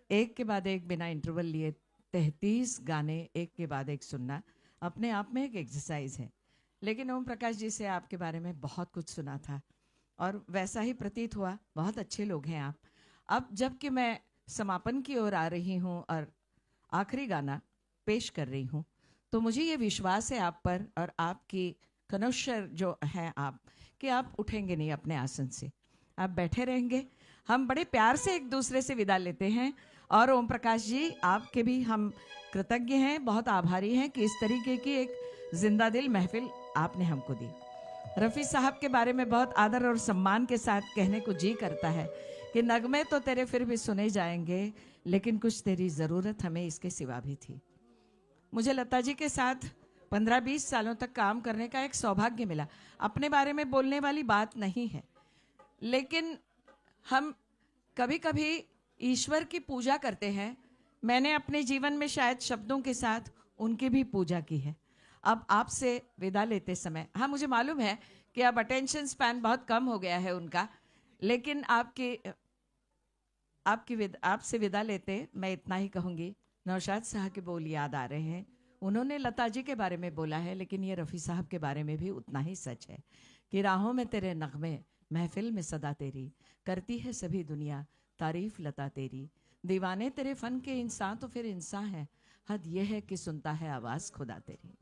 एक के बाद एक बिना इंटरवल लिए 33 गाने एक के बाद एक सुनना अपने आप में एक एक्सरसाइज है। लेकिन ओम प्रकाश जी से आपके बारे में बहुत कुछ सुना था और वैसा ही प्रतीत हुआ। बहुत अच्छे लोग हैं आप। अब जबकि मैं समापन की ओर आ रही हूँ और आखिरी गाना पेश कर रही हूँ, तो मुझे ये विश्वास है आप पर और आपकी कनौशर जो है आप, कि आप उठेंगे नहीं अपने आसन से, आप बैठे रहेंगे। हम बड़े प्यार से एक दूसरे से विदा लेते हैं और ओम प्रकाश जी आपके भी हम कृतज्ञ हैं, बहुत आभारी हैं कि इस तरीके की एक जिंदा दिल महफिल आपने हमको दी। रफ़ी साहब के बारे में बहुत आदर और सम्मान के साथ कहने को जी करता है कि नगमे तो तेरे फिर भी सुने जाएंगे, लेकिन कुछ तेरी ज़रूरत हमें इसके सिवा भी थी। मुझे लता जी के साथ 15-20 सालों तक काम करने का एक सौभाग्य मिला। अपने बारे में बोलने वाली बात नहीं है, लेकिन हम कभी कभी ईश्वर की पूजा करते हैं। मैंने अपने जीवन में शायद शब्दों के साथ उनकी भी पूजा की है। अब आपसे विदा लेते समय, हाँ मुझे मालूम है कि अब अटेंशन स्पैन बहुत कम हो गया है उनका, लेकिन आपसे विदा लेते मैं इतना ही कहूँगी। नौशाद साहब के बोल याद आ रहे हैं। उन्होंने लता जी के बारे में बोला है, लेकिन ये रफ़ी साहब के बारे में भी उतना ही सच है कि राहों में तेरे नगमे, महफिल में सदा तेरी, करती है सभी दुनिया तारीफ लता तेरी। दीवाने तेरे फन के इंसान तो फिर इंसान है, हद यह है कि सुनता है आवाज़ खुदा तेरी।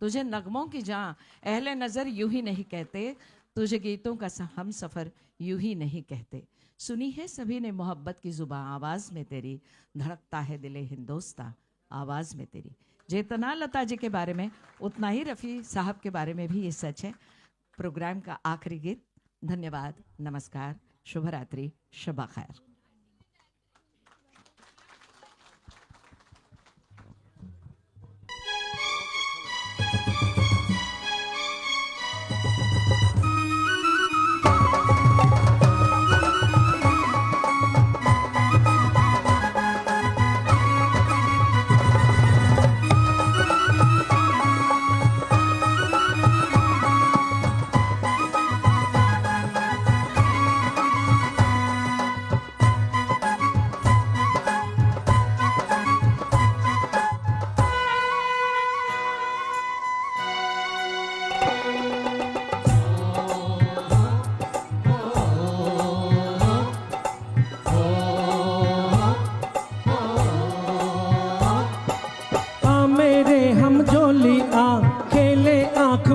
तुझे नगमों की जान अहले नज़र यूं ही नहीं कहते, तुझे गीतों का हम सफ़र यूं ही नहीं कहते। सुनी है सभी ने मोहब्बत की जुबान, आवाज़ में तेरी धड़कता है दिले हिंदोस्तां, आवाज़ में तेरी। जितना लता जी के बारे में उतना ही रफ़ी साहब के बारे में भी ये सच है। प्रोग्राम का आखिरी गीत। धन्यवाद, नमस्कार, शुभ रात्रि, शबा खैर।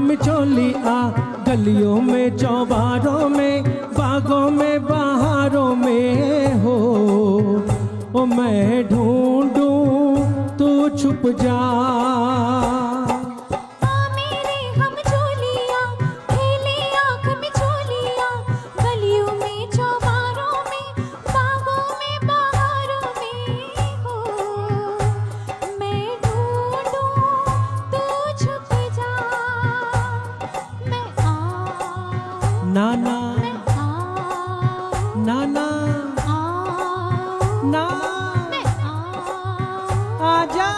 मिचोली आ गलियों में, चौबारों में, बागों में, बहारों में हो। ओ मैं ढूंढूं तू छुप जा। नाना नाना ना आजा।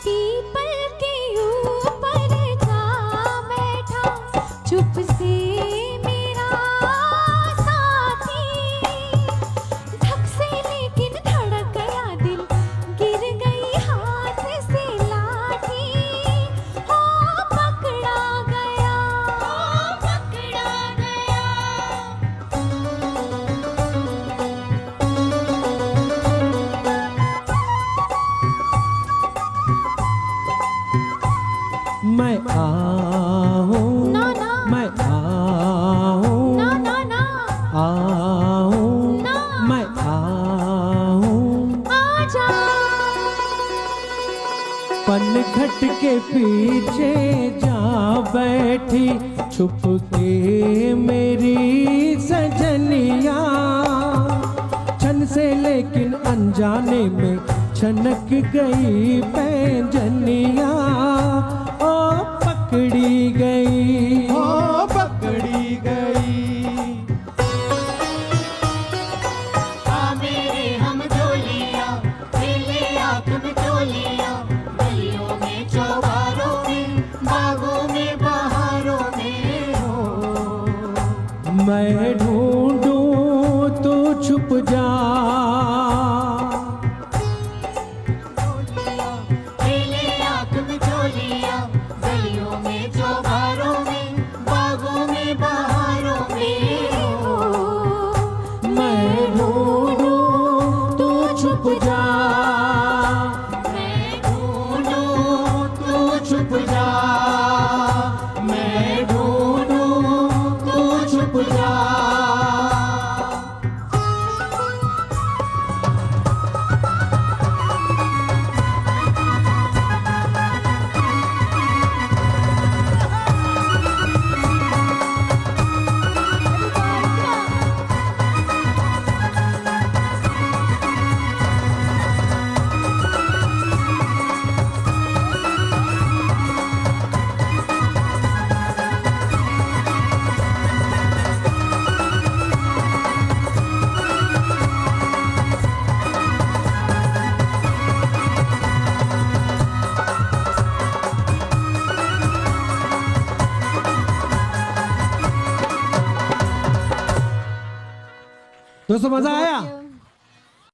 पीपल के ऊपर जा बैठा चुप से मेरा साथी, धक से लेकिन धड़क गया दिल, गिर गई हाथ से लाठी। मैं आऊं, मैं आऊं, आऊं, मैं आऊं, आजा। पनघट के पीछे जा बैठी छुप के मेरी सजनिया, छन से लेकिन अनजाने में छनक गई पैंजनिया। ओ पकड़ी गई, ओ पकड़ी गई। आ मेरे हम जोलिया, खेले आँख में चोलिया, गलियों में, चौबारों में, बागों में, बहारों में हो। मैं ढूंढूं तू छुप जा। खेले आ तुम चोलिया गलियों में चौबारों में बागों में बहारों में हो। मैं ढूंढूं तू छुप जा। मैं ढूंढूं तू छुप जा। मैं ढूंढूं तू छुप जा। दोस्तों मजा आया?